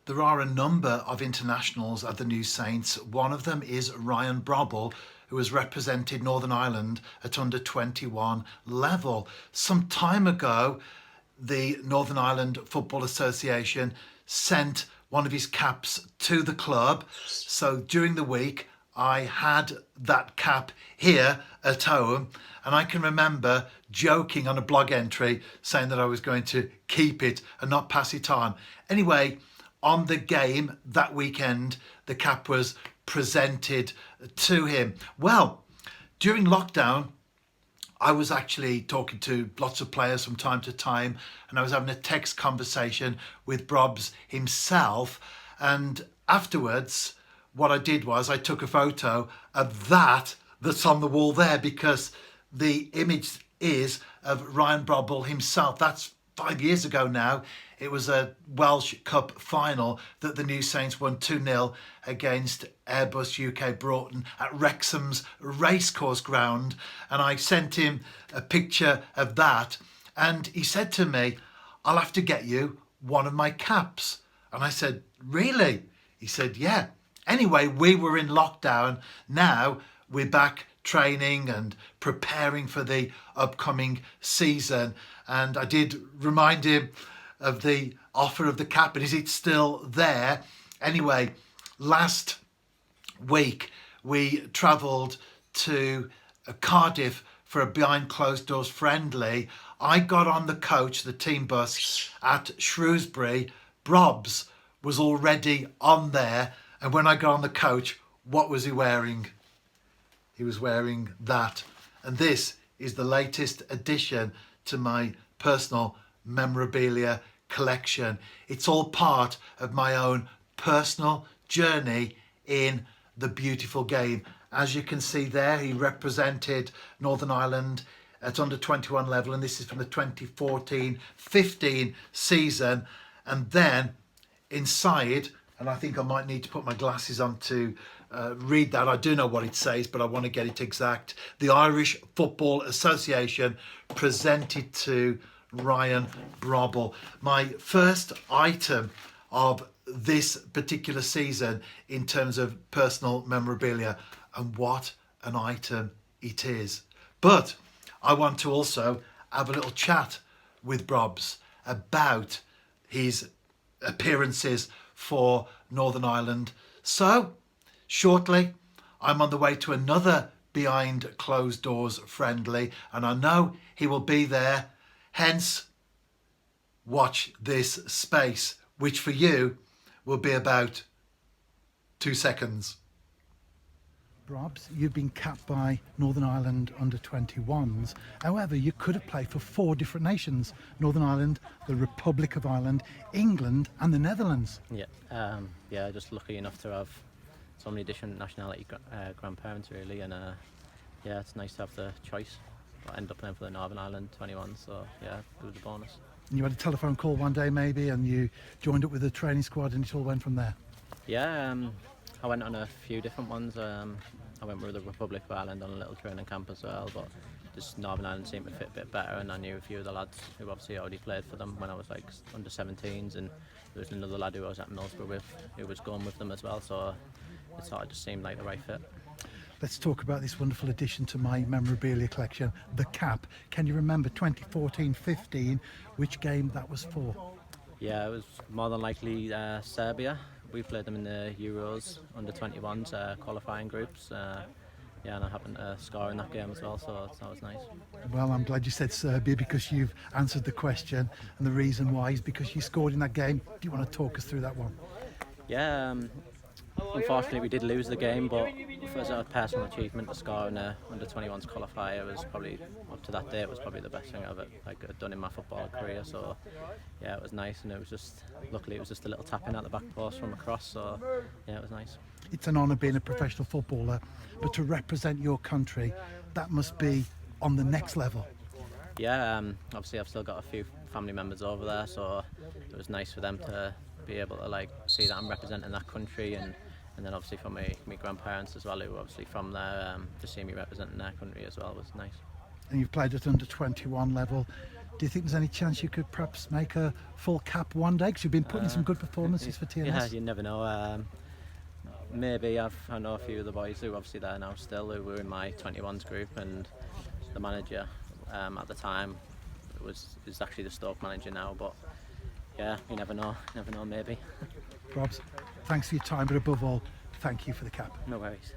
There are a number of internationals at the New Saints. One of them is Ryan Brobble, who has represented Northern Ireland at under 21 level. Some time ago, the Northern Ireland Football Association sent one of his caps to the club. So during the week, I had that cap here at home, and I can remember joking on a blog entry saying that I was going to keep it and not pass it on. Anyway, on the game that weekend, the cap was presented to him. Well, during lockdown, I was actually talking to lots of players from time to time, and I was having a text conversation with Brobs himself. And afterwards, what I did was I took a photo of that's on the wall there, because the image is of Ryan Brobble himself. That's 5 years ago now. It was a Welsh Cup final that the New Saints won 2-0 against Airbus UK Broughton at Wrexham's racecourse ground. And I sent him a picture of that. And he said to me, "I'll have to get you one of my caps." And I said, "Really?" He said, "Yeah." Anyway, we were in lockdown. Now we're back training and preparing for the upcoming season. And I did remind him of the offer of the cap, and is it still there? Anyway, last week we travelled to Cardiff for a behind closed doors friendly. I got on the coach, the team bus at Shrewsbury. Brobs was already on there, and when I got on the coach, what was he wearing? He was wearing that. And this is the latest addition to my personal memorabilia collection. It's all part of my own personal journey in the beautiful game. As you can see there, he represented Northern Ireland at under 21 level, and this is from the 2014-15 season. And then inside, and I think I might need to put my glasses on to read that. I do know what it says, but I want to get it exact. The Irish Football Association presented to Ryan Brobble. My first item of this particular season in terms of personal memorabilia, and what an item it is. But I want to also have a little chat with Brobs about his appearances for Northern Ireland. So shortly I'm on the way to another behind closed doors friendly, and I know he will be there. Hence, watch this space, which for you will be about 2 seconds. Brobs, you've been capped by Northern Ireland under 21s. However, you could have played for 4 different nations: Northern Ireland, the Republic of Ireland, England and the Netherlands. Yeah, just lucky enough to have so many different nationality grandparents really, and yeah, it's nice to have the choice. I ended up playing for the Northern Ireland 21, so yeah, it was a bonus. And you had a telephone call one day maybe, and you joined up with the training squad, and it all went from there. Yeah, I went on a few different ones. I went with the Republic of Ireland on a little training camp as well, but just Northern Ireland seemed to fit a bit better, and I knew a few of the lads who obviously already played for them when I was like under 17s, and there was another lad who I was at Middlesbrough with who was going with them as well, so it sort of just seemed like the right fit. Let's talk about this wonderful addition to my memorabilia collection, the cap. Can you remember 2014-15, which game that was for? Yeah, it was more than likely Serbia. We played them in the Euros under 21s qualifying groups. Yeah, and I happened to score in that game as well, so that was nice. Well, I'm glad you said Serbia, because you've answered the question, and the reason why is because you scored in that game. Do you want to talk us through that one? Yeah, unfortunately we did lose the game, but as a personal achievement to score in a under 21s qualifier was probably, up to that day, it was probably the best thing I've done in my football career. So yeah, it was nice, and it was just, luckily it was just a little tap in at the back post from across, so yeah, it was nice. It's an honour being a professional footballer, but to represent your country, that must be on the next level. Yeah, obviously I've still got a few family members over there, so it was nice for them to be able to like see that I'm representing that country, and then obviously for my grandparents as well, who were obviously from there, to see me representing their country as well was nice. And you've played at under 21 level. Do you think there's any chance you could perhaps make a full cap one day? Because you've been putting some good performances for TNS. Yeah, you never know. Maybe I know a few of the boys who are obviously there now still, who were in my 21s group, and the manager at the time is actually the Stoke manager now. But yeah, you never know, maybe. Robs, thanks for your time, but above all, thank you for the cap. No worries.